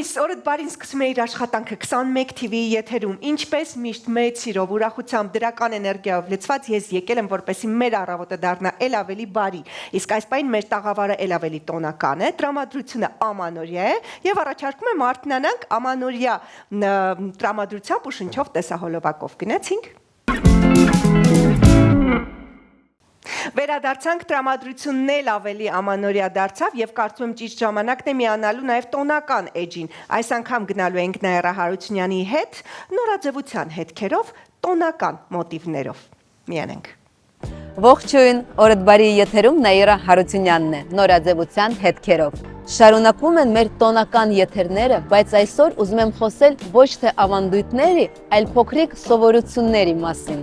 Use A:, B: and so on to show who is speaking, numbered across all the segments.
A: Լուիս, օրդ բարին սկսում է իր աշխատանքը 21 TV-ի եթերում, ինչպես միշտ մեծ սիրով, ուրախությամբ, դրական էներգիայով լցված ես եկել եմ, որպեսզի մեր առավոտը դառնա էլ ավելի բարի։ Իսկ այս պահին մեր տաղավարը էլ ավելի տոնական է, տրամադրությունը ամանորյա է եւ առաջարկում եմ արթնանանք ամանորյա տրամադրությամբ ու շնչով տեսահոլովակով։ Գնացինք։ Վերադարձանք տրամադրությունն էլ ավելի ամանորյա դարձավ եւ կարծում եմ ճիշտ ժամանակն է միանալու նաեւ տոնական էջին։ Այս անգամ գնալու ենք Նաիրա Հարությունյանի հետ նորաձևության հետքերով, տոնական մոտիվներով։ Միանենք։
B: Ողջույն, օրդ բարի եթերում Նաիրա Հարությունյանն է, նորաձևության հետքերով։ Շարունակվում են մեր տոնական եթերները, բայց այսօր ուզում եմ խոսել ոչ թե ավանդույթների, այլ փոքրիկ սովորությունների մասին։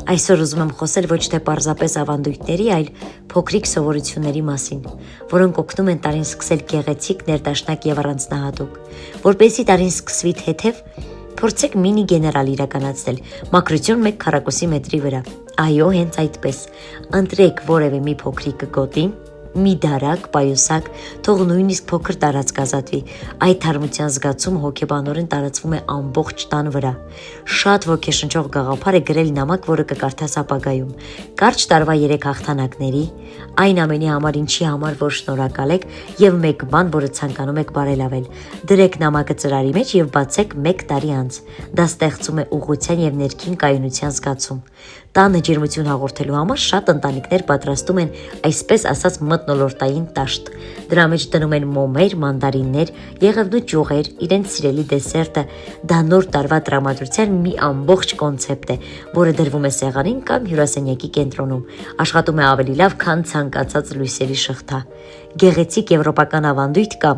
C: Այսօր ուզում եմ խոսել ոչ թե պարզապես ավանդույթների, այլ փոքրիկ սովորությունների մասին, որոնք օգնում են տարին սկսել գեղեցիկ, ներդաշնակ եւ առանձնահատուկ։ Որպեսզի տարին սկսվի թեթև, փորձեք մինի գեներալ իրականացնել, մաքրություն 1 քառակուսի մետրի վրա։ Այո, հենց այդպես։ Ընտրեք որևէ մի փոքրիկ գոտի, մի դարակ, պայուսակ, թող նույնիսկ փոքր տարածք ազատվի։ Այդ թարմության զգացումը հոգեբանորեն տարածվում է ամբողջ տան վրա։ Շատ ոգեշնչող գաղափար է գրել նամակ, որը կկարդաս ապագայում։ Կարճ տարվա 3 հաղթանակների, այն ամենի համար, ինչի համար որ շնորհակալ եք, եւ մեկ բան, որը ցանկանում եք բարելավել։ Դրեք նամակը ծրարի մեջ եւ բացեք 1 տարի անց։ Դա ստեղծում է ուղղության եւ ներքին կայունության զգացում։ Տանը ջերմություն հաղորդելու համար շատ ընտանիքներ պատրաստում են այսպես ասած մթնոլորտային տաշտ։ Դրա մեջ դնում են մոմեր, մանդարիններ, եղևնու ճյուղեր, իրենց սիրելի դեսերտը։ Դա նոր տարվա տրամադրության մի ամբողջ կոնցեպտ է, որը դրվում է սեղանին կամ հյուրասենյակի կենտրոնում։ Աշխատում է ավելի լավ, քան ցանկացած լույսերի շղթա։ Գեղեցիկ եվրոպական ավանդույթ կա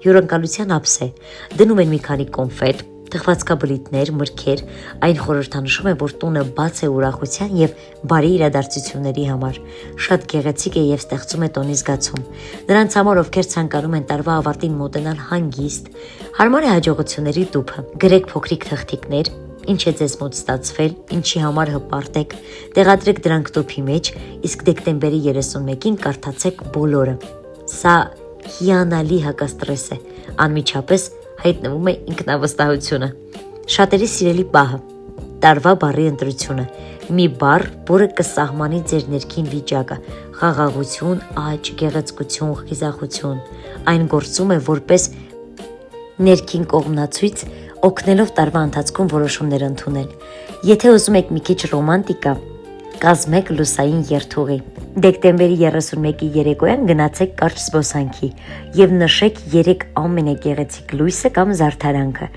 C: հյուրընկալության ափսե։ Դնում են մի քանի կոնֆետ, թխվածքաբլիթներ, մրգեր, այն խորհրդանշում է, որ տունը բաց է ուրախության եւ բարի իրադարձությունների համար։ Շատ գեղեցիկ է եւ ստեղծում է տոնի զգացում։ Նրանց համար, ովքեր ցանկանում են տարվա ավարտին մոտենալ հանգիստ, հարմար է հաջողությունների տուփը։ Գրեք փոքրիկ թղթիկներ, ինչ է ձեզ մոտ ստացվել, ինչի համար հպարտ եք, տեղադրեք դրանք տուփի մեջ, իսկ դեկտեմբերի 31-ին կարդացեք բոլորը։ Սա հիանալի հակաստրես է, անմիջապես հայտնվում է ինքնավստահությունը։ Շատերի սիրելի պահը՝ տարվա բառի ընտրությունը։ Մի բառ, որը կսահմանի ձեր ներքին վիճակը՝ խաղաղություն, աճ, գեղեցկություն, խիզախություն։ Այն գործում է որպես ներքին կողմնացույց, օգնելով տարվա ընթացքում որոշումներ ընդունել։ Եթե ուզում եք մի քիչ ռոմանտիկա, կազմեք լուսային երթուղի։ Դեկտեմբերի 31-ի երեկոյան գնացեք կարճ զբոսանքի եւ նշեք 3 ամենագեղեցիկ լույսը կամ զարդարանքը։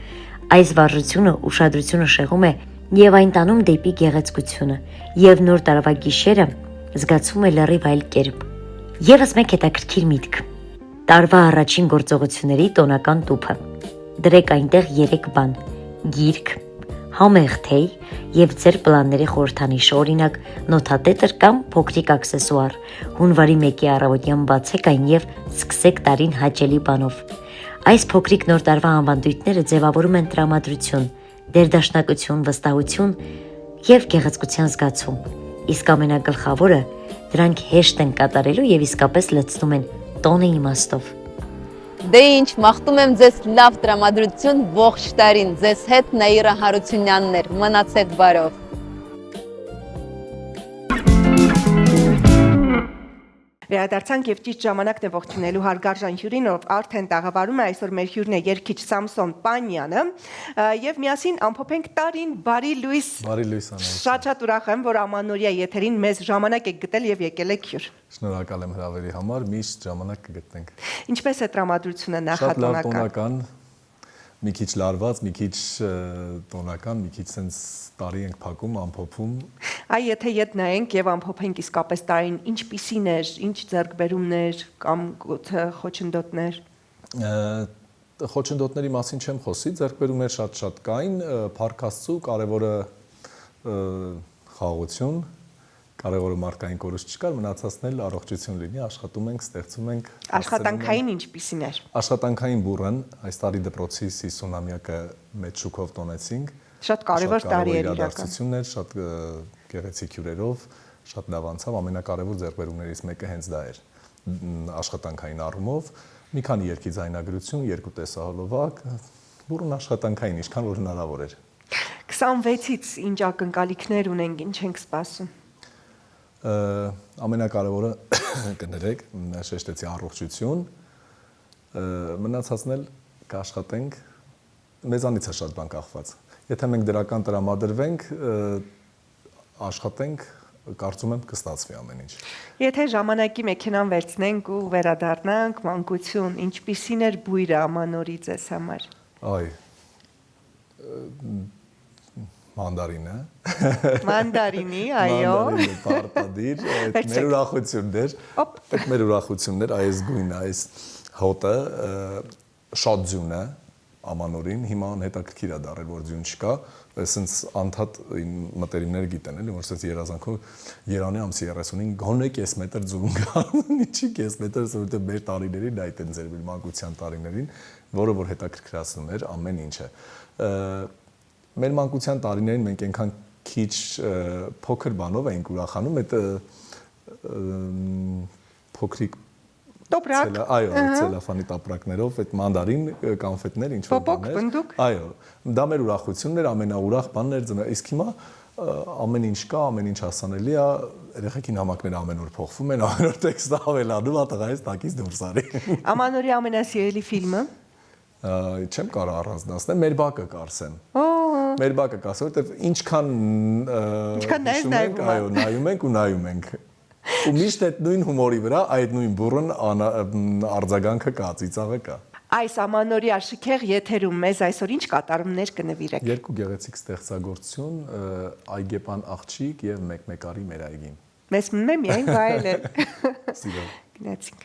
C: Այս վարժությունը ուշադրությունը շեղում է եւ այն տանում դեպի գեղեցկությունը, եւ նոր տարվա գիշերը զգացվում է լրիվ այլ կերպ։ Եվս մեկ հետաքրքիր միտք։ Տարվա առաջին գործողությունների տոնական տուփը։ Դրեք այնտեղ 3 բան՝ գիրք, համեղ թեյ եւ ձեր պլանների խորհրդանիշ, օրինակ նոթատետր կամ փոքրիկ աքսեսուար։ Հունվարի 1-ի առավոտյան բացեք այն եւ սկսեք տարին հաճելի բանով։ Այս փոքրիկ նոր տարվա ավանդույթները ձևավորում են տրամադրություն, ներդաշնակություն, վստահություն եւ գեղեցկության զգացում։ Իսկ ամենագլխավորը, դրանք հեշտ են կատարելու եւ իսկապես լցնում են տոնի իմաստով։
B: Դե ինչ, մաղթում եմ ձեզ լավ տրամադրություն ողջ տարին, ձեզ հետ Նաիրա Հարությունյանն էր, մնացեք բարով։
A: Վերադարձանք եւ ճիշտ ժամանակն է ողջունելու հարգարժան հյուրին, ով արդեն տաղավարում է, այսօր մեր հյուրն է երգիչ Սամսոն Պանյանը, եւ միասին ամփոփենք տարին, բարի լույս։
D: Բարի լույս Անահիտ։
A: Շատ ուրախ եմ, որ ամանորյա եթերին մեզ ժամանակ եք գտել եւ եկել եք հյուր։
D: Շնորհակալ եմ հրավերի համար, միշտ ժամանակ կգտնենք։
A: Ինչպես է տրամադրությունը
D: Շատ լավ
A: նախատոնական։
D: մի քիչ լարված, մի քիչ տոնական, մի քիչ sense տարի ենք փակում, ամփոփում։
A: Այ եթե ետ նայենք եւ ամփոփենք իսկապես տարին, ինչպիսին էր, ինչ ձեռքբերումներ կամ խոչընդոտներ։
D: Խոչընդոտների մասին չեմ խոսի, ձեռքբերումներ շատ կային, փառք Աստծո, կարևորը խաղաղություն, կարևորը մարդկային կորուստ չկար, մնացածն էլ առողջություն լինի, աշխատում ենք, ստեղծում ենք։
A: Աշխատանքային ինչպիսին էր։
D: Աշխատանքային բուրըն, այս տարի դպրոցի 50-ամյակը մեծ շուկով տոնեցինք։
A: Շատ կարևոր տարի էր իրական։
D: Շատ գեղեցիկ հյուրերով, շատ լավ անցավ, ամենակարևոր ձեռքբերումներից մեկը հենց դա էր։ Աշխատանքային առումով, Մի քանի երգի ձայնագրություն, 2 տեսահոլովակ, բուրըն աշխատանքային, ինչքան որ հնարավոր էր։
A: 26-ից ինչ ակնկալիքներ ունենք, ինչ ենք սպասում։
D: Ամենակարևորը կներեք, շեշտեցի առողջություն, մնացածն էլ կաշխատենք, մեզանից է շատ բան կախված։ Եթե մենք դրական տրամադրվենք, աշխատենք, կարծում եմ կստացվի ամեն ինչ։
A: Եթե ժամանակի մեքենան վերցնենք ու վերադառնանք մանկություն, ինչպիսին էր բույրը Ամանորի ձեզ համար։
D: Այ մանդարինը։
A: Մանդարինի, այո։
D: Մանդարինը պարտադիր, այդ մեր ուրախությունն էր։ Այդ մեր ուրախությունն էր, այս գույնը, այս հոտը, շատ ձյուն է Ամանորին, հիմա հետաքրքիր է դառել, որ ձյուն չկա, այսինքն անդադ մտերիմները գիտեն, էլի, որ ասես երազանքով Երանի ամսի 30-ին գոնե կես մետր ձյուն կա, ինչի կես մետր, որովհետեւ մեր տարիներին այդ են ձեր մանկության տարիներին, որը որ հետաքրքրացնում էր ամեն ինչը։ Մեր մանկության տարիներին մենք այնքան քիչ փոքր բանով էինք ուրախանում, այդ փոքրիկ
A: Տոպրակ,
D: այո, ցելոֆանի տապրակներով, այդ մանդարին կոնֆետներ, ինչ որ
A: բաններ։
D: Այո, դա մեր ուրախությունն էր, ամենաուրախ բանն էր, իսկ հիմա ամեն ինչ կա, ամեն ինչ հասանելի է, երեխեքի նամակները ամեն օր փոխվում են, ամեն օր տեքստը ավելանում, տղայից տակից դուրս արի։
A: Ամանորի ամենասիրելի ֆիլմը։
D: Չեմ կարող առանձնացնել, մեր բակը կարսեմ։ Մեր բակը կարսեմ, որովհետև ինչքան նայում, այո, նայում ենք ու նայում ենք։ Ու միշտ այդ նույն հումորի վրա այդ նույն բուրըն արձագանքը կա, ծիծաղը կա։
A: Այս Ամանորի աշիքեղ եթերում մեզ այսօր ինչ կատարումներ կնվիրեք։
D: 2 գեղեցիկ ստեղծագործություն, Այգեպան աղջիկ եւ Մեկ-Մեկարի մեր այգին։
A: Մեզ մնում է միայն վայելել։
D: Սիրով։
A: Գնացինք։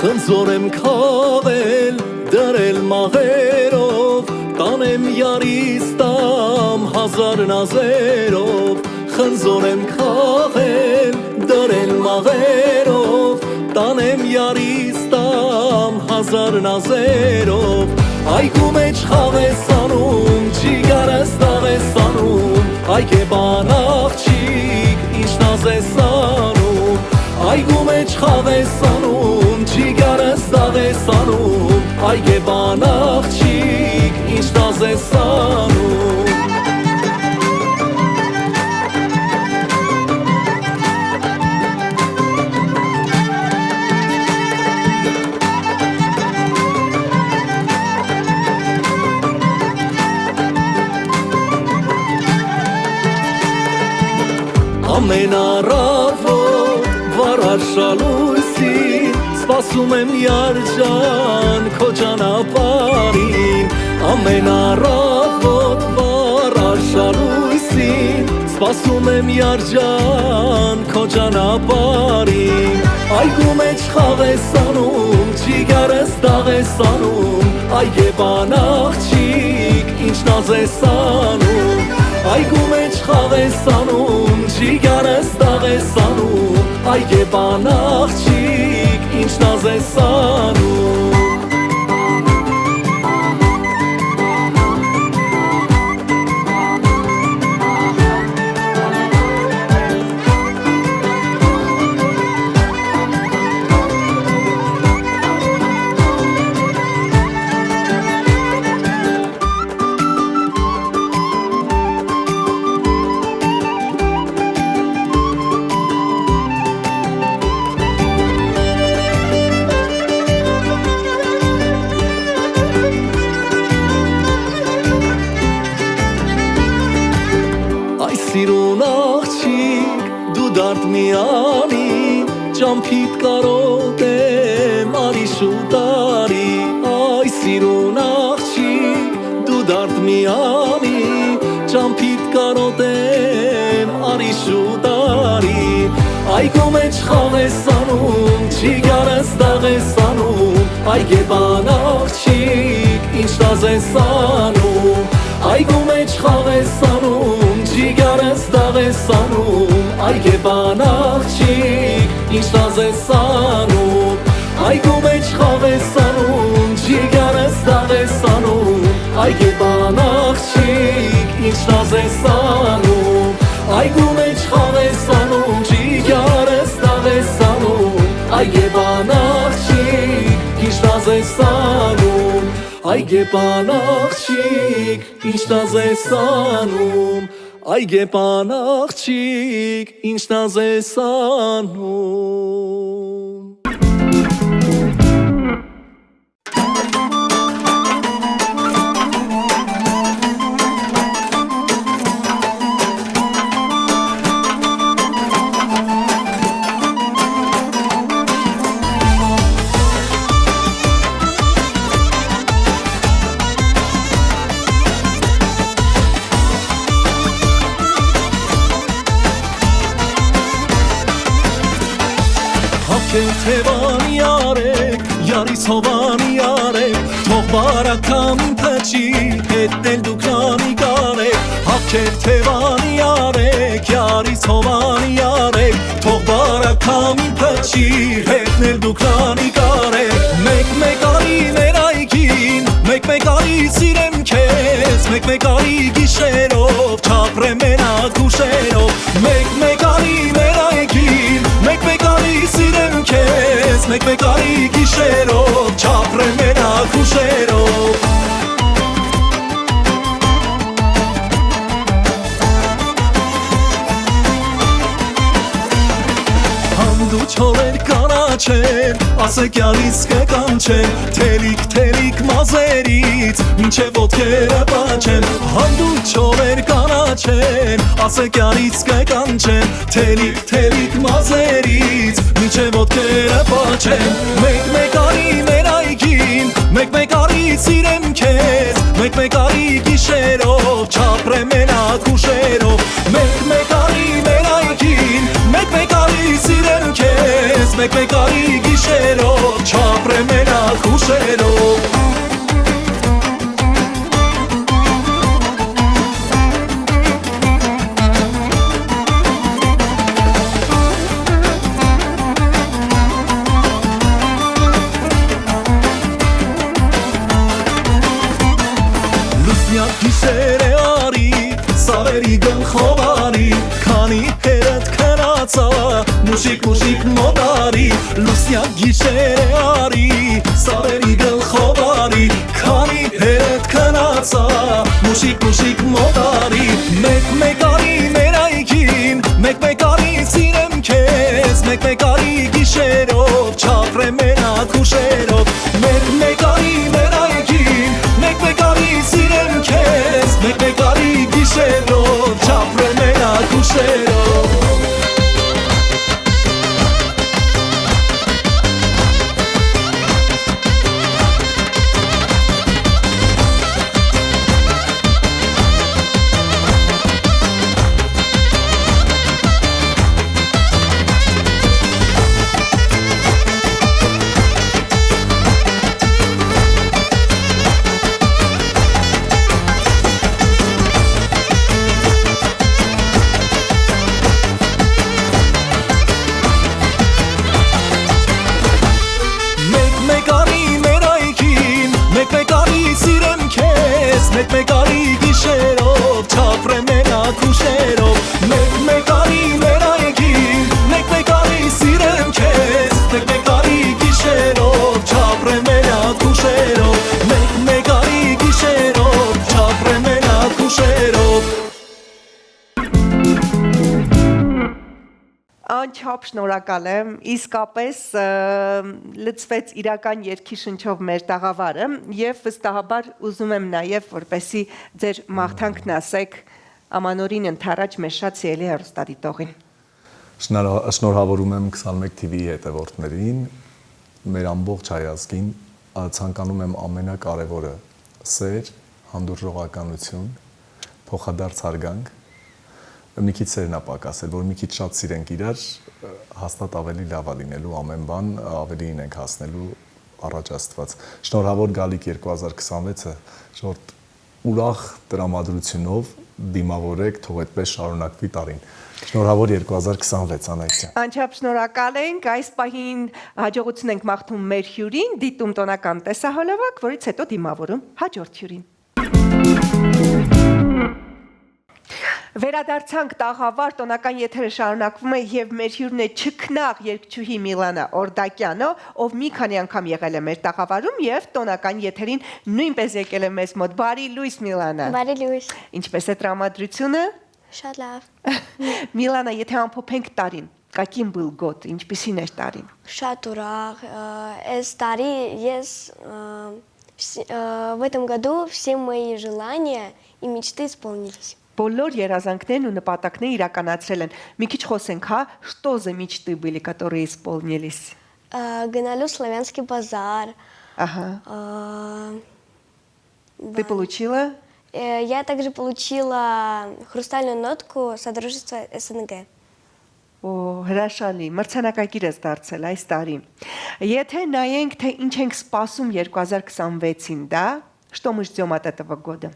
E: Խնձոր եմ քաղել, դրել մաղերով, տանեմ յարից տամ 1000 նազերով, խնձոր եմ քաղել, դրել մաղերով, տանեմ յարից տամ 1000 նազերով, այգու մեջ խաղ ես անում, ճիգարս տաղ ես անում, այգեպան աղջիկ, ինչ նազ ես անում, այգու մեջ խաղ ես անում, ճիգարս տաղ ես անում, այգեպան աղջիկ, ինչ նազ ես անում։ Ամեն առավոտ վարաշալույսին սպասում եմ յարջան քո ճանապարհին Ամեն առավոտ վարաշալույսին սպասում եմ յարջան քո ճանապարհին Այգու մեջ խաղ ես անում, ճիգարս տաղ ես անում Այգեպան աղջիկ, ինչ նազ ես անում Այգու մեջ խաղ ես անում, ճիգարս տաղ ես անում Այգեպան աղջիկ, ինչ նազ ես անում Սիրուն աղջիկ, դու դարդ միանի, ճամփիդ կարոտ եմ, արի շուտ արի Այ սիրուն աղջիկ, դու դարդ միանի, ճամփիդ կարոտ եմ, արի շուտ արի Այգու մեջ խաղ ես անում, ճիգարս տաղ ես անում Այգեպան աղջիկ, ինչ նազ ես անում Այգու մեջ խաղ ես անում, ճիգարս տաղ ես անում Այգեբան աղջիկ, ինչ նազ ես անում, այգու մեջ խաղ ես անում, ջիգարս դաղ ես անում, այգեբան աղջիկ, ինչ նազ ես անում, այգու մեջ խաղ ես անում, ջիգարս դաղ ես անում, այգեբան աղջիկ, ինչ նազ ես անում, այգեբան աղջիկ, ինչ նազ ես անում, այգեբան աղջիկ, ինչ նազ ես անում։ Թևանի արեք, յարիս հովանի արեք, թող բարակամին փչի, հետնել դուք նանի գարեք, հապքեր թևանի արեք, յարիս հովանի արեք, թող բարակամին փչի, հետնել դուք նանի գարեք, մեկ արի մեր այգին, մեկ արի սիրեմ քեզ, մեկ արի գիշերով, չապրեմ մենակ ուշերով, մեկ արի մեր այգին, մեկ արի սիրեմ քեզ, մեկ արի գիշերով, չապրեմ մենակ ուշերով։ Հանդու չորեր կանաչեն, ասեք յալիս կկանչեն, թելիք մազերից, մինչև ոտքերը պաչեն, հանդու չորեր կանաչեն, ասեք յալիս կկանչեն, թելիք մազերից, մինչև ոտքերը պաչեն, մեկ արի մեր այգին, մեկ արի սիրեմ քեզ, մեկ արի գիշերով, չապրեմ մենակ ուշերով, մեկ արի մեր այգին, մեկ արի սիրեմ քեզ, մեկ արի գիշերով, չապրեմ մենակ ուշերով։ Գիշեր է արի, սարերի գլխով արի, քանի հերդ քնացա, մուշիկ մոտարի, լուսնյակ գիշեր է արի, սարերի գլխով արի, քանի հերդ քնացա, մուշիկ մոտարի, մեկ արի մեր այգին, մեկ արի սիրեմ քեզ, մեկ արի գիշերով, չապրեմ մենակ ուշերով, մեկ արի մեր այգին, մեկ արի սիրեմ քեզ, մեկ արի գիշերով, չապրեմ մենակ ուշերով։ Մեկ արի գիշերով, չապրեմ մենակ ուշերով, մեկ արի մեր այգին, մեկ արի սիրեմ քեզ, մեկ արի գիշերով, չապրեմ մենակ ուշերով, մեկ արի գիշերով, չապրեմ մենակ ուշերով։
A: Անչափ շնորհակալ եմ, իսկապես լցվեց իրական երգի շնչով մեր տաղավարը եւ վստահաբար ուզում եմ նաեւ որպեսի ձեր մաղթանքն ասեք ամանորին ընթരാճ մեր շատ սիրելի հեռուստադիտողին։
D: Շնորհավորում եմ 21 TV-ի հետևորդներին, մեր ամբողջ հայազգին, ցանկանում եմ ամենակարևորը՝ սեր, հանդուրժողականություն, փոխադարձ հարգանք։ Մի քիչ սերն է պակասել, որ մի քիչ շատ սիրենք իրար, հաստատ ավելի լավ է լինելու ամեն բան, ավելին ենք հասնելու առաջ Աստված։ Շնորհավոր գալիք 2026-ը, շորտ ուրախ տրամադրությունով, դիմավորեք, թող այդպես շարունակվի տարին։ Շնորհավոր 2026 Անահիտյան։
A: Անչափ շնորհակալ ենք, այս պահին հաջողություն ենք մաղթում մեր հյուրին, դիտում տոնական տեսահոլովակ, որից հետո դիմավորում հաջորդ հյուրին։ Վերադարձանք տաղավար, տոնական եթերը շարունակվում է եւ մեր հյուրն է չքնաղ երգչուհի Միլանա Օրդակյանը, ով մի քանի անգամ եղել է մեր տաղավարում եւ տոնական եթերին նույնպես եկել է մեզ մոտ։ Բարի լույս Միլանա։
F: Բարի լույս։
A: Ինչպես է տրամադրությունը։
F: Շատ լավ։
A: Միլանա, եթե ամփոփենք տարին, каким был год, ինչպիսին էր տարին։
F: Շատ ուրախ։ Այս տարի ես в этом году все мои желания и мечты исполнились.
A: Բոլոր երազանքներն ու նպատակները իրականացրել են։ Մի քիչ խոսենք, հա, что за мечты были, которые исполнились?
F: Гналю славянский базар.
A: Ага. Ты получила?
F: Я также получила хрустальную нотку Содружества СНГ.
A: Օ, հրաշալի, մրցանակակիր ես դարձել այս տարի։ Եթե նայենք, թե ինչ ենք սպասում 2026-ին, да? Что мы ждем от этого года?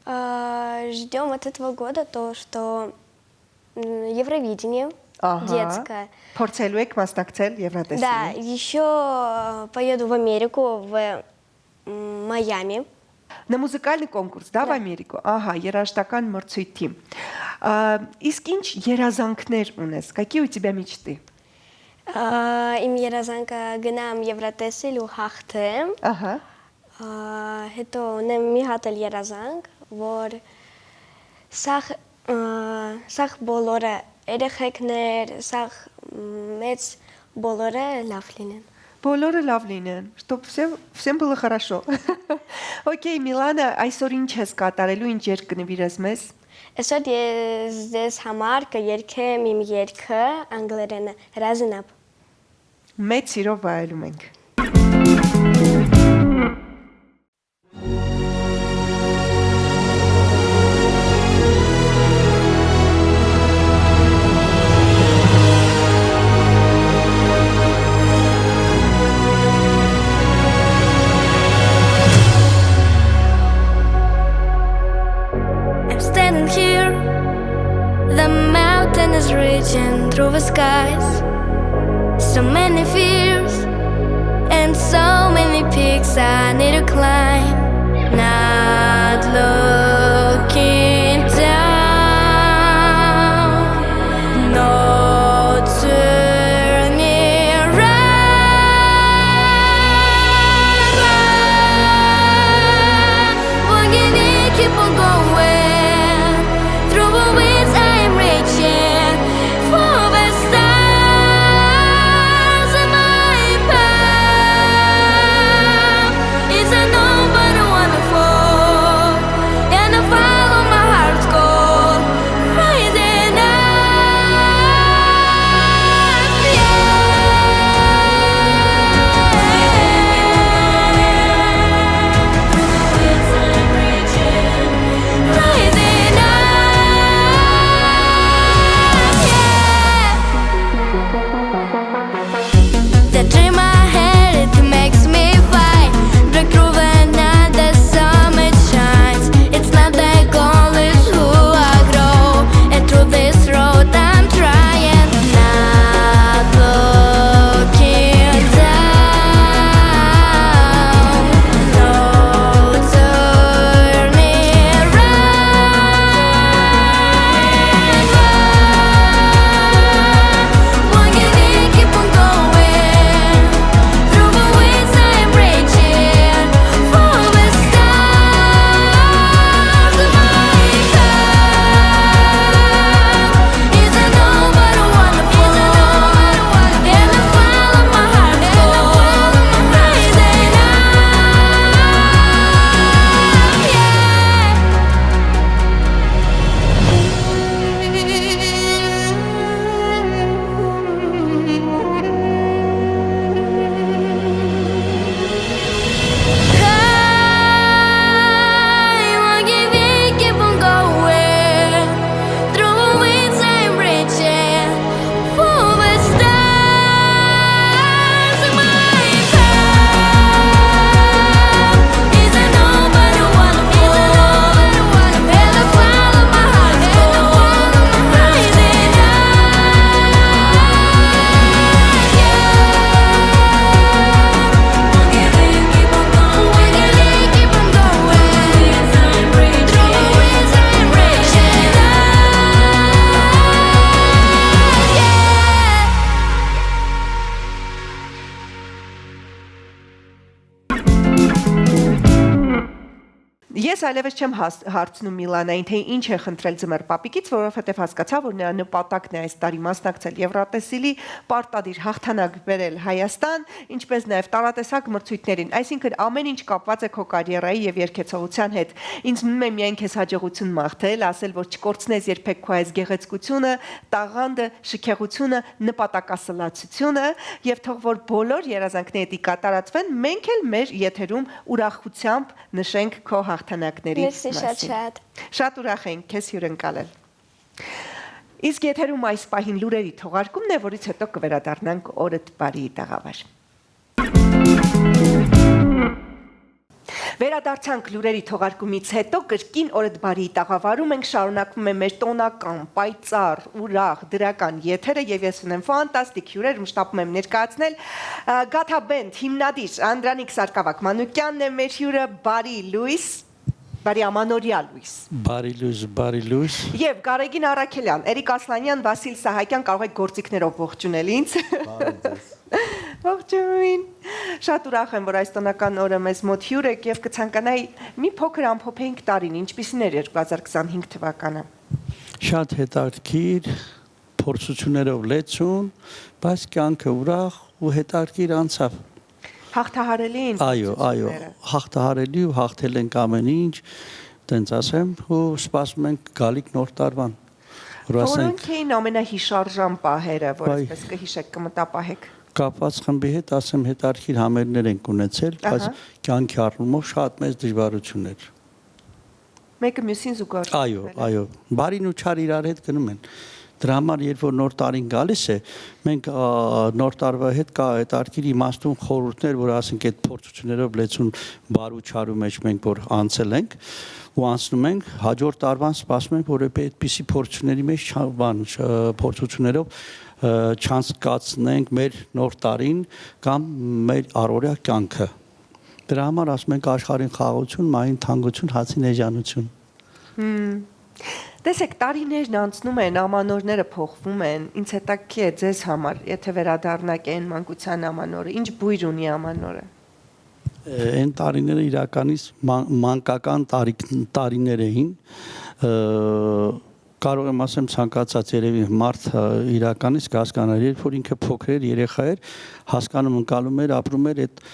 F: Ждем от этого года то, что Евровидение детское.
A: Փորձելու եք մասնակցել Եվրատեսիլին։
F: Да, еще поеду в Америку, в Майами.
A: На музыкальный конкурс, да, в Америку։ Ահա, երաժշտական մրցույթի։ Իսկ ինչ երազանքներ ունես? Какие у тебя мечты?
F: Իմ երազանքը գնամ Եվրատեսիլ ու հաղթեմ։
A: Ահա։
F: Հետո ունեմ մի հատ էլ երազանք, որ սաղ բոլորը երեխեքներ, սաղ մեծ բոլորը լավ լինեն։
A: Բոլորը լավ լինեն, чтобы всем было хорошо։ Okay, Միլանա, այսօր ինչ ես կատարելու, ինչ երգ կնվիրես մեզ։
F: Այսօր ես ձեզ համար կերգեմ իմ երգը անգլերեն Rising Up։
A: Մեծ սիրով վայելում ենք։
G: Through the skies, so many fears and so many peaks I need to climb, not looking down, no turning around, walking in, keep on going, through the winds I am reaching. Yeah.
A: այլևս չեմ հարցնում Միլանային, թե ինչ է խնդրել Ձմեռ պապիկից, որովհետև հասկացա, որ նրա նպատակն է այս տարի մասնակցել Եվրատեսիլի, պարտադիր հաղթանակ բերել Հայաստան, ինչպես նաև տարատեսակ մրցույթներին, այսինքն ամեն ինչ կապված է քո կարիերայի եւ երգեցողության հետ։ Ինձ մնում է միայն քեզ հաջողություն մաղթել, ասել, որ չկորցնես երբեք քո այս գեղեցկությունը, տաղանդը, շքեղությունը, նպատակասլացությունը եւ թող որ բոլոր երազանքներիդ կատարածվեն, մենք էլ մեր եթերում ուրախությամբ նշենք քո հաղթանակների
F: Շատ։
A: Շատ ուրախ ենք քեզ հյուրընկալել։ Իսկ եթերում այս պահին լուրերի թողարկումն է, որից հետո կվերադառնանք օրդ բարի տաղավար։ Վերադարձանք լուրերի թողարկումից հետո կրկին օրդ բարի տաղավարում ենք, շարունակվում է մեր տոնական, պայծառ, ուրախ, դրական եթերը եւ ես ունեմ ֆանտաստիկ հյուրեր, ում շտապում եմ ներկայացնել Gata Band հիմնադիր Անդրանիկ Սարգսակ-Մանուկյանն է մեր հյուրը, բարի լույս, բարի ամանորյա լույս։
H: Բարի լույս։
A: Եվ Գարեգին Արաքելյան, Էրիկ Ասլանյան, Վասիլ Սահակյան, կարող եք գործիքներով ողջունել ինձ։ Ողջույն։ Շատ ուրախ եմ, որ այս տնական օրը մեզ մոտ հյուր եք եւ կցանկանայի մի փոքր ամփոփեինք տարին, ինչպիսին էր 2025 թվականը։
H: Շատ հետաքրքիր, փորձություններով լեցուն, բայց կյանքը ուրախ ու հետաքրքիր անցավ։
A: Հաղթահարելի են։
H: Այո, հաղթահարելի ու հաղթել ենք ամեն ինչ, տենց ասեմ, ու սպասում ենք գալիք նոր տարվան։
A: Որոնք էին ամենահիշարժան պահերը, որ այսպես կհիշեք, կմտապահեք։
H: Կապված խմբի հետ ասեմ հետաքրքիր համերներ ենք ունեցել, բայց կյանքի առումով շատ մեծ դժվարություններ։
A: Մեկը մյուսին զուգահեռ։
H: Այո, բարին ու չար իրար հետ գնում են։ Դրա համար երբ որ նոր տարին գալիս է, մենք նոր տարվա հետ կա հետաքրքիր իմաստուն խորհուրդներ, որ ասենք այդ փորձություններով լեցուն բարու չարու մեջ մենք որ անցել ենք ու անցնում ենք, հաջորդ տարվան սպասում ենք, որ այդպիսի փորձությունների մեջ փորձություններով չանցկացնենք մեր նոր տարին կամ մեր առօրյա կյանքը։ Դրա համար ասում ենք աշխարհին խաղաղություն, մահին թանկություն, հացին էժանություն։
A: Տեսեք, տարիներն անցնում են, ամանորները փոխվում են, ինձ հետաքրքիր է ձեզ համար, եթե վերադառնաք այն մանկության ամանորը, ինչ բույր ունի ամանորը։
H: Այն տարիները իրականից մանկական տարիներ էին, կարող եմ ասեմ ցանկացած երևի մարդ իրականից կհասկանա, երբ որ ինքը փոքր էր, երեխա էր, հասկանում ընկալում էր, ապրում էր այդ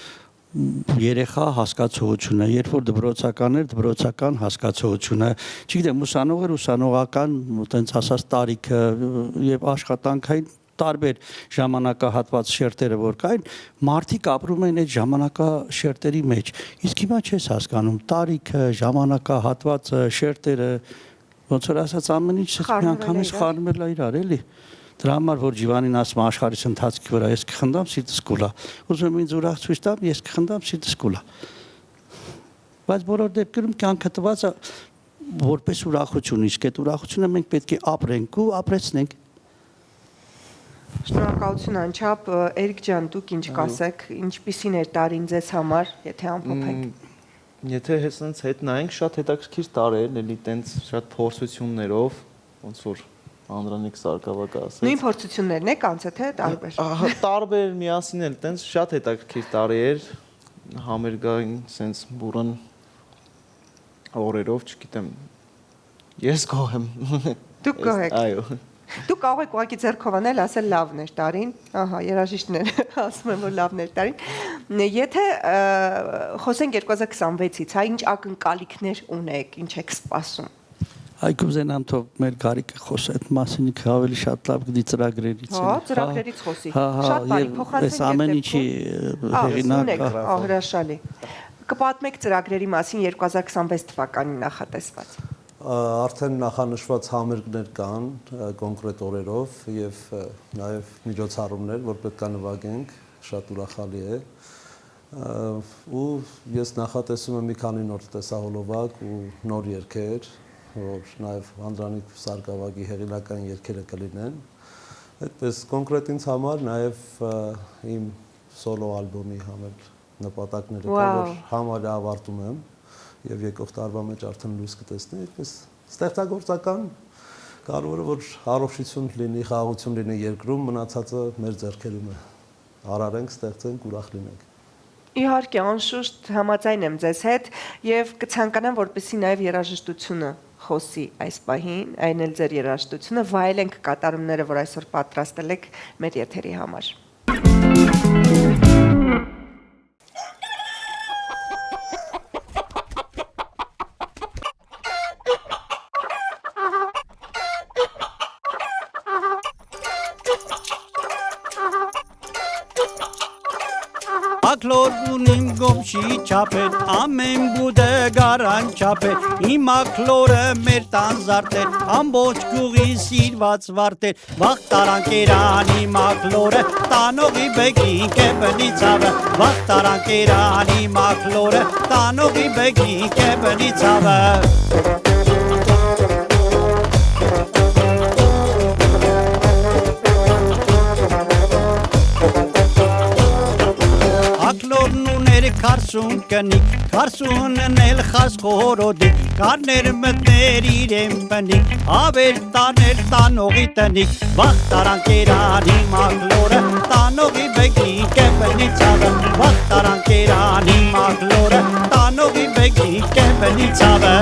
H: երեխա հասկացողությունը, երբ որ դպրոցական էր, դպրոցական հասկացողությունը, չգիտեմ, ուսանող էր, ուսանողական, տենց ասած տարիքը եւ աշխատանքային տարբեր ժամանակահատված շերտերը որ կային, մարդիկ ապրում են այդ ժամանակաշերտերի մեջ։ Իսկ հիմա չես հասկանում տարիքը, ժամանակահատվածը, շերտերը, ոնց որ ասած ամեն ինչ միանգամից խառնվել է իրար, էլի։ Դրա համար որ Ջիվանին ասում աշխարհից ընթացքի վրա ես կխնդամ սիրտս կուլա։ Ուզում եմ ինձ ուրախ ցույց տամ, ես կխնդամ սիրտս կուլա։ Բայց բոլոր դեպքերում կյանքը տված է որպես ուրախություն, իսկ այդ ուրախությունը մենք պետք է ապրենք ու ապրեցնենք։
A: Շնորհակալություն անչափ, Էրիկ ջան, դուք ինչ կասեք, ինչպիսին էր տարին ձեզ համար, եթե ամփոփենք։
I: Եթե հեսնց հետ նայենք, շատ հետաքրքիր տարեր, էլի տենց շատ փորձություններով, ոնց որ Անդրանիկ Սարգսակը ասաց։
A: Նույն փորձություններն եք անցել, թե տարբեր։
I: Տարբեր միասին էլ տենց շատ հետաքրքիր տարի էր, համերգային սենց բուրըն օրերով, չգիտեմ։ Ես գոհ եմ։
A: Դուք գոհ եք։
I: Այո։
A: Դուք կարող եք ուղղակի ձեռքով անել, ասել լավն էր տարին, ահա, երաժիշտները ասում են, որ լավն էր տարին։ Եթե խոսենք 2026-ից, հա, ինչ ակնկալիքներ ունեք, ինչ եք սպասում։
H: Այ կուզենամ թող մեր Գարիկը խոսի այդ մասին, ինքը ավելի շատ լավ գիտի ծրագրերից։
A: Հա, ծրագրերից խոսի։ Շատ բարի, փոխանցենք։
H: Այս ամեն ինչի հեղինակը։
A: Հրաշալի։ Կպատմեք ծրագրերի մասին 2026 թվականին նախատեսված։
D: Արդեն նախանշված համերգներ կան կոնկրետ օրերով եւ նաեւ միջոցառումներ, որ պետք է նվագենք, շատ ուրախալի է։ Ու ես նախատեսում եմ մի քանի նոր տեսահոլովակ ու նոր երգեր, որ նաեւ Անդրանիկ Սարգսակի հեղինական երգերը կլինեն։ Այդպես կոնկրետ ինձ համար նաեւ իմ սոլո ալբոմի համար նպատակները կա, որ համարը ավարտում եմ։ Եվ եկող տարվա մեջ արդեն լույս կտեսնի, այդպես ստեղծագործական կարևորը որ առողջություն լինի, խաղաղություն լինի երկրում, մնացածը մեր ձեռքերում է։ Արարենք, ստեղծենք, ուրախ լինենք։
A: Իհարկե, անշուշտ համաձայն եմ ձեզ հետ եւ կցանկանամ, որպեսզի նաեւ երաժշտությունը խոսի այս պահին, այն էլ ձեր երաժշտությունը, վայելենք կատարումները, որ այսօր պատրաստել եք մեր եթերի համար։
J: Ակլորունին գոմշի չապեր, ամեն բուդը գարան չապեր, իմ ակլորը մեր տան զարտեր, ամբոչ գուղի սիրված վարտեր, վաղ տարանկերան իմ ակլորը, տանողի բեգին կեպնի ծավը, վաղ տարանկերան իմ ակլորը, տանողի բեգին կեպնի ծավը։ Քարսուն կնիկ, քարսունն էլ խասխորոդիկ, կարներ մտներ իրեն բնիկ, ավեր տաներ տանողի տնիկ, վաղ տարանկերանի մագլորը, տանողի բեգի կեպնի ծավը, վաղ տարանկերանի մագլորը, տանողի բեգի կեպնի ծավը։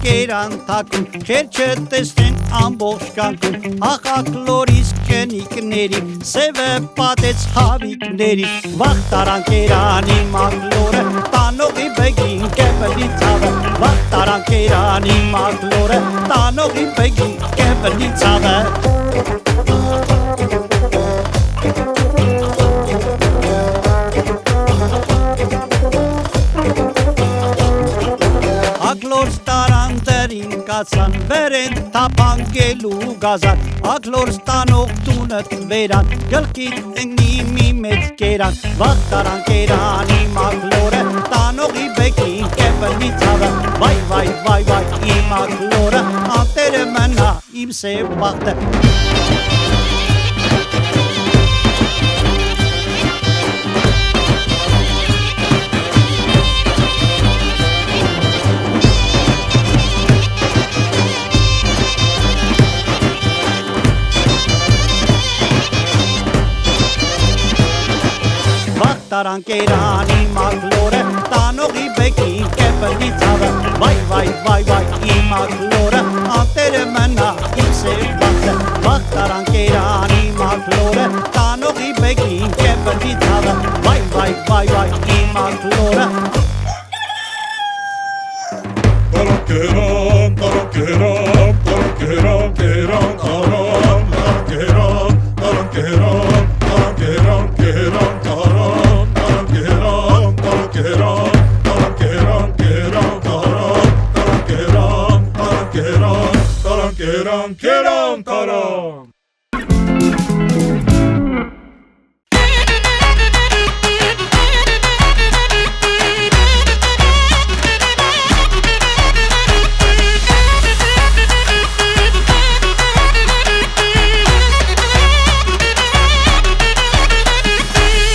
J: Կերան թակում, քեր չտեսնեն ամբողջ կյանքում, աղակլորիս կնիկների, սևը պատեց հավիկների, վաղ տարանկերանի մագլորը, տանողի բեգին կեպնի ծավը, վաղ տարանկերանի մագլորը, տանողի բեգին կեպնի ծավը։ Կացան վերեն թապանկելու գազան, ակլոր ստանող տունըտ վերան, գլկիտ ընգնի մի մեծ կերան, վաղ տարանկերանի մագլորը, տանողի բեկին կեպնի ծավը, վայ վայ վայ վայ իմ ակլորը, անտերը մնա իմ սև բաղթը։ Տարանկերանի մագլորը, տանողի բեկին կեպնի ծավը, վայ վայ վայ վայ իմ ակլորը, անտերը մնա իմ սև բաղթը, վաղ տարանկերանի մագլորը, տանողի բեկին կեպնի ծավը, վայ վայ վայ վայ իմ ակլորը։
K: Տարանկերան, տարանկերան, տարանկերան, կերան, տարան, տարանկերան, տարանկերան, տարանկերան, կերան, տարան, Keran taran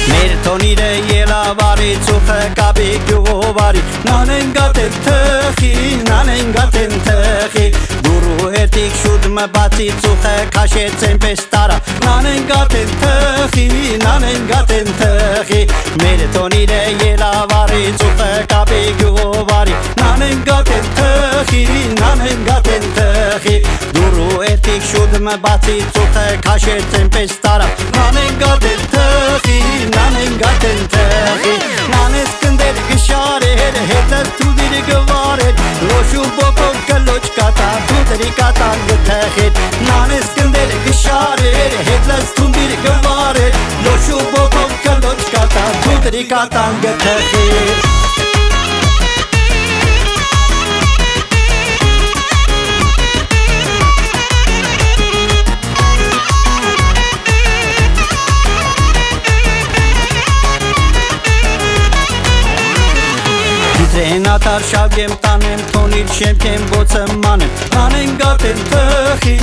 J: Mertonire yelavare tsuhe kabi gyuvari nanen gaten tăchi Duru etik şud mă bați tsuhe kaşetzen pestara nanen gaten tăchi Mertonire yelavare tsuhe kabi gyuvari nanen gaten tăchi Duru etik şud mă bați tsuhe kaşetzen pestara nanen gaten tăchi Nanes kënder gësharet, hetës tudir gëvaret Loshu bokov këlloq kata, tutri kata gëtëhet Nanes kënder gësharet, hetës tudir gëvaret Loshu bokov këlloq kata, tutri kata gëtëhet Զենատար շագեմ տանեմ, թոնիր շեմքեմ բոցը մանեմ Նանեն գատեն տխի,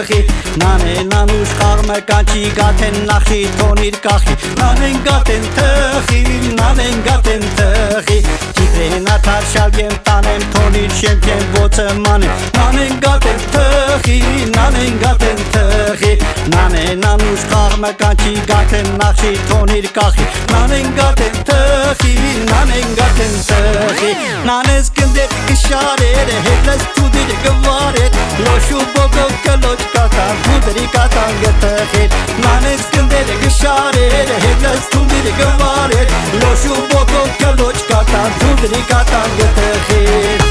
J: թխի Նանեն անուշ խաղմը կանչի գաթեն նախի թոնիր կախի Նանեն գաթեն թխի Նանեն գաթեն թխի Տիգրեն աթարշալ եմ տանեմ թոնիր շեմքեն ոցը մանեմ Նանեն գաթեն թխի Նանեն գաթեն թխի Նանեն անուշ խաղմը կանչի գաթեն նախի թոնիր կախի Նանեն գաթեն թխի Նանեն գաթեն թխի Նանես կնդեր կշարեր հետլես թուդիր գվարեր Լոշու բոգով կլոչ կատան թուդրի կատան գտխիր Նանես կնդեր կշարեր հետլես թուդիր գվարեր Լոշու բոգով կլոչ կատան թուդրի կատան գտխիր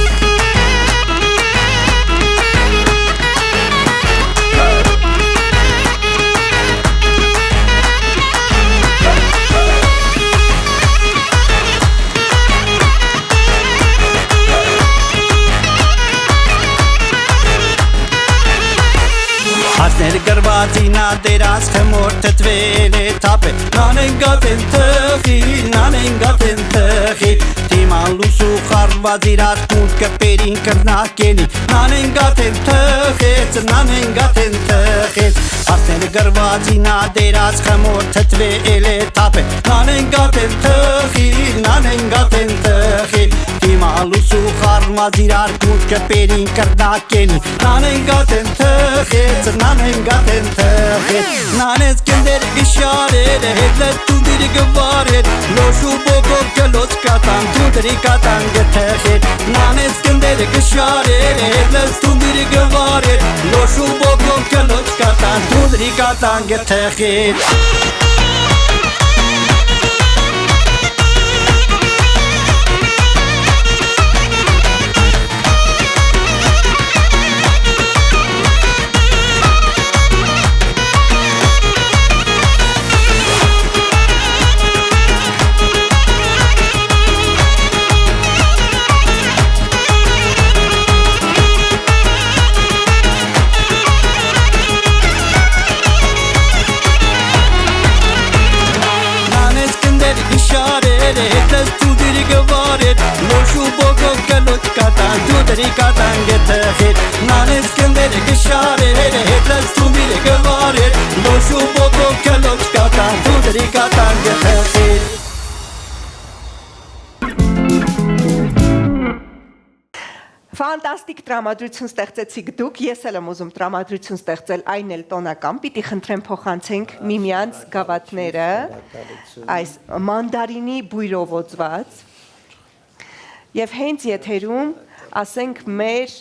J: Հացներ գրվածինա դերած խմոր թտվել է թապե Նանեն գատեն թխի, նանեն գատեն թխի Թիման լուսու խարված իրատ կունդ կպերին կրնակելի Նանեն գատեն թխեց, նանեն գատեն թխեց Հացներ գրվածինա դերած խմոր թտվել է թապե Նանեն գատեն թխի, նանեն գատեն թխի Թիման լուսու խարված իրար կունդ կպերին կրնակելի Նանեն գատեն թխեց, Նանեն գատեն թխեց Նանես կնդեր գշարեր հետլես թուդիր գվարեր Լոշու բոգով կլոց կատան թուդրի կատան գթխեր Նանես կնդեր գշարեր հետլես թուդիր գվարեր Լոշու բոգով կլոց կատան թուդրի կատան գթխեր Լոշու բոգով կլոչ կատան թուդրի կատան գթխիր Նանես կնդեր գշարեր հետլես թուդիր գվարեր Լոշու բոգով կլոչ կատան թուդրի կատան գթխիր
A: Ֆանտաստիկ տրամադրություն ստեղծեցիք դուք, ես էլ եմ ուզում տրամադրություն ստեղծել, այն էլ տոնական, պիտի խնդրեմ փոխանցենք միմյանց գավաթները, այս մանդարինի բույրով օծված, եւ հենց եթերում ասենք մեր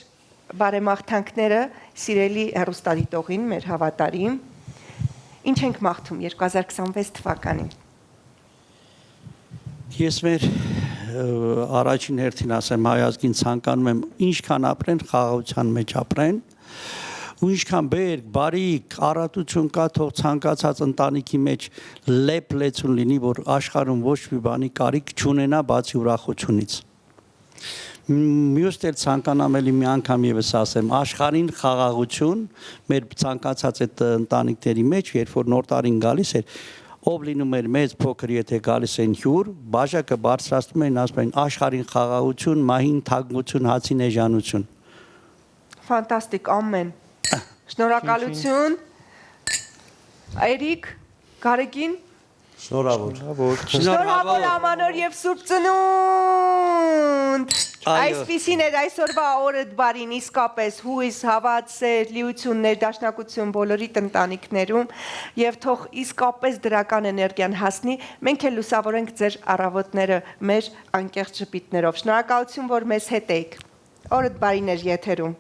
A: բարեմաղթանքները սիրելի հեռուստադիտողին, մեր հավատարիմ, ինչ ենք մաղթում 2026 թվականին։
H: Ես մեր առաջին հերթին ասեմ հայազգին ցանկանում եմ ինչքան ապրեն խաղաղության մեջ ապրեն ու ինչքան բերք, բարիք, առատություն կա թող ցանկացած ընտանիքի մեջ լեփ-լեցուն լինի, որ աշխարհում ոչ մի բանի կարիք չունենա բացի ուրախությունից։ Մյուս տեղ ցանկանամ էլի մի անգամ եւս ասեմ աշխարհին խաղաղություն մեր ցանկացած այդ ընտանիքների մեջ երբ որ նոր տարին գալիս էր ով լինում էր մեծ փոքր եթե գալիս են հյուր բաժակը բարձրացնում են ասում են աշխարհին խաղաղություն մահին թանկություն հացին էժանություն
A: Ֆանտաստիկ ամեն շնորհակալություն Այրիկ Գարեգին Շնորհավոր ամանոր եւ Սուրբ Ծնունդ Այսպիսին էր այսօրվա օրդ բարին իսկապես հույս, հավատ, սեր, լիություններ, դաշնակություն բոլորի ընտանիքներում եւ թող իսկապես դրական էներգիան հասնի մենք էլ լուսավորենք ձեր առավոտները մեր անկեղծ ժպիտներով Շնորհակալություն որ մեզ հետ եք Օրդ բարիներ եթերում